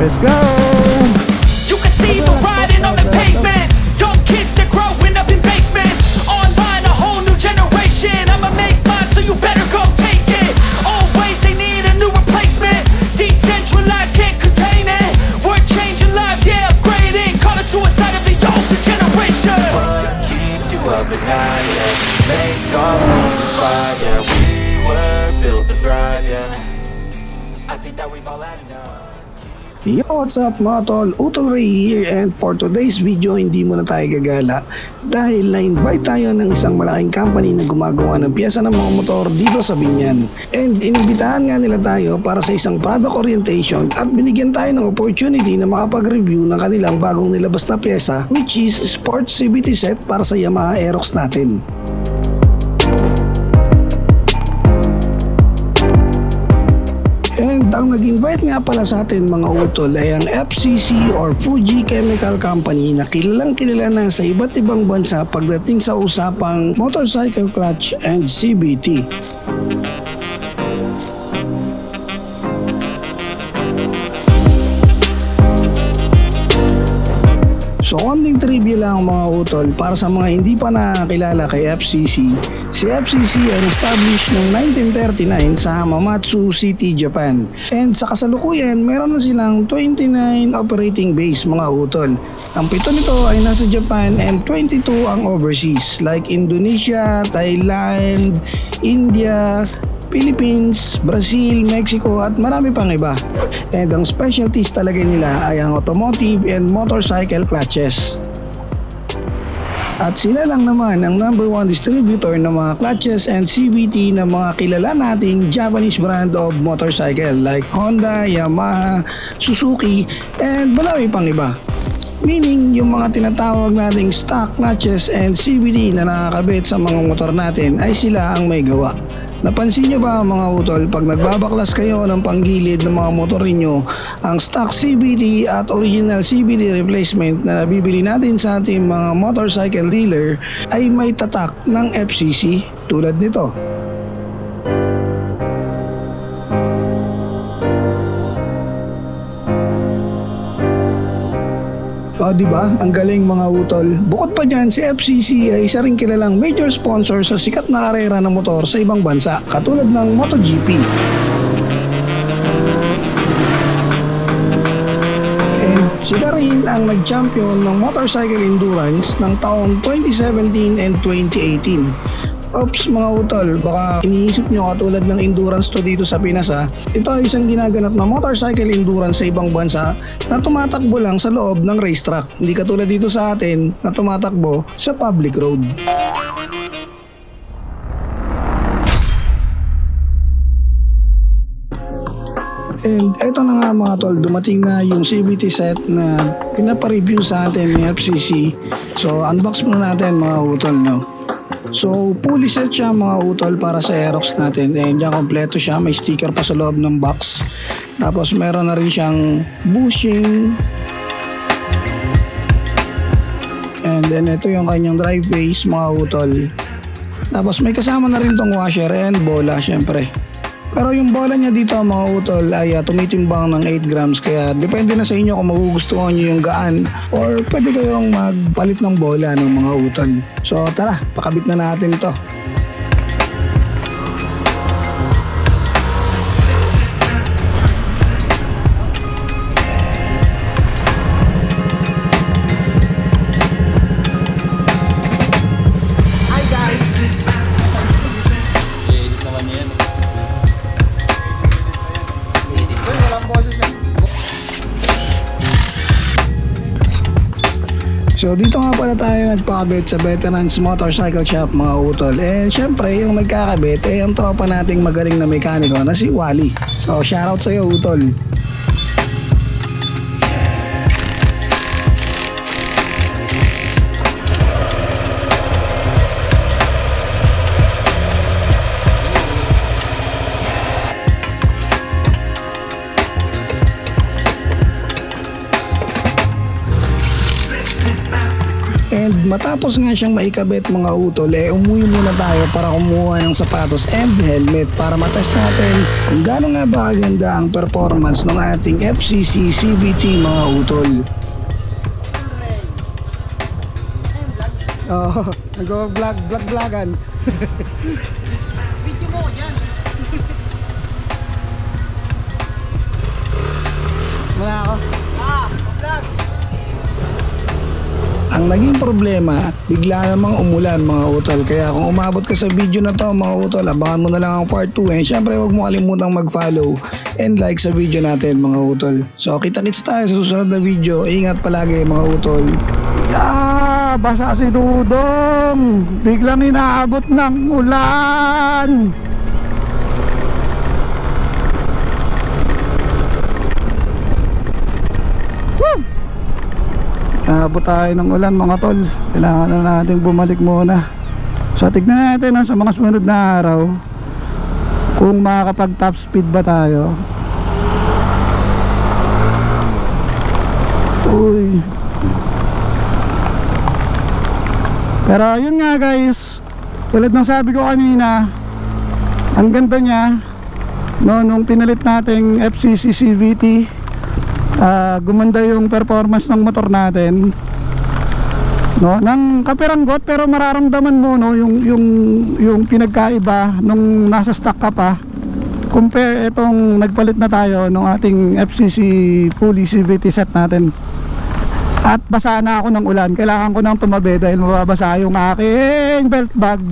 Let's go! You can see the riding on the pavement. Young kids, they're growing up in basements. Online, a whole new generation. I'ma make mine, so you better go take it. Always, they need a new replacement. Decentralized, can't contain it. We're changing lives, yeah, upgrading. Call it suicide of the older generation. What keeps you up at night, yeah? Make all the teams fight, yeah. We were built to thrive, yeah. I think that we've all had enough. Yo, what's up mga tol? Utol Ray here, and for today's video hindi muna tayo gagala dahil na-invite tayo ng isang malaking company na gumagawa ng piyesa ng mga motor dito sa Binyan. And inibitahan nga nila tayo para sa isang product orientation at binigyan tayo ng opportunity na makapag-review ng kanilang bagong nilabas na piyesa, which is Sports CVT set para sa Yamaha Aerox natin. And ang nag-invite nga pala sa atin mga utol ay ang FCC or Fuji Chemical Company na kilalang kilala na sa iba't ibang bansa pagdating sa usapang motorcycle clutch and CVT. So konting trivia lang mga utol para sa mga hindi pa nakakilala kay FCC. Si FCC ay established noong 1939 sa Hamamatsu City, Japan. And sa kasalukuyan, meron na silang 29 operating base mga utol. Ang 7 nito ay nasa Japan and 22 ang overseas like Indonesia, Thailand, India, Philippines, Brazil, Mexico at marami pang iba. And ang specialties talaga nila ay ang automotive and motorcycle clutches. At sila lang naman ang #1 distributor ng mga clutches and CVT na mga kilala nating Japanese brand of motorcycle like Honda, Yamaha, Suzuki, and marami pang iba. Meaning, yung mga tinatawag nating stock clutches and CVT na nakakabit sa mga motor natin ay sila ang may gawa. Napansin nyo ba mga utol, pag nagbabaklas kayo ng panggilid ng mga motor ninyo, ang stock CVT at original CVT replacement na nabibili natin sa ating mga motorcycle dealer ay may tatak ng FCC tulad nito. O diba? Ang galing mga utol. Bukod pa dyan, si FCC ay isa ring kilalang major sponsor sa sikat na karera ng motor sa ibang bansa, katulad ng MotoGP. And sila rin ang nag-champion ng motorcycle endurance ng taong 2017 and 2018. Ops mga utol, baka iniisip nyo katulad ng endurance to dito sa Pinas ha. Ito ay isang ginaganap na motorcycle endurance sa ibang bansa na tumatakbo lang sa loob ng racetrack. Hindi katulad dito sa atin na tumatakbo sa public road. And eto na nga mga tol, dumating na yung CVT set na pinapa-review sa atin ni FCC. So unbox muna natin mga utol, no? So fully set siya mga utol para sa Aerox natin, and yan kompleto siya, may sticker pa sa loob ng box. Tapos meron na rin siyang bushing, and then ito yung kanyang drive base mga utol. Tapos may kasama na rin tong washer and bola syempre. Pero yung bola niya dito mga utol ay tumitimbang ng 8 grams, kaya depende na sa inyo kung magugustuhan nyo yung gaan or pwede kayong magpalit ng bola ng mga utol. So tara, pakabit na natin ito. So dito nga pala tayo nagpakabit sa Veterans Motorcycle Shop mga utol. And syempre yung nagkakabit ay ang tropa nating magaling na mekaniko na si Wally. So shoutout sa iyo utol. And matapos nga siyang maikabit mga utol, umuwi muna tayo para kumuha ng sapatos and helmet para matest natin kung gaano nga ba kaganda ang performance ng ating FCC CVT mga utol. Oh, nag-vlogan. Video mo yan. Wala ako. Vlog. Ang naging problema, bigla namang umulan mga utol. Kaya kung umabot ka sa video na to mga utol, abangan mo na lang ang part 2. And syempre huwag mo kalimutang mag-follow and like sa video natin mga utol. So kita-kits tayo sa susunod na video. Ingat palagi mga utol. Basa si Dudong. Biglang inaabot ng ulan. Abot tayo ng ulan mga tol. Kailangan na natin bumalik muna. So tignan natin sa mga sumunod na araw kung makakapag top speed ba tayo. Uy. Pero yun nga guys, tulad ng sabi ko kanina, ang ganda niya no, nung pinalit nating FCC CVT. Gumanda yung performance ng motor natin no, ng kapiranggot, pero mararamdaman mo no, yung pinagkaiba nung nasa stock ka pa compare itong nagpalit na tayo ng ating FCC fully CVT set natin. At basa na ako ng ulan, kailangan ko nang tumabi dahil mababasa yung aking belt bag.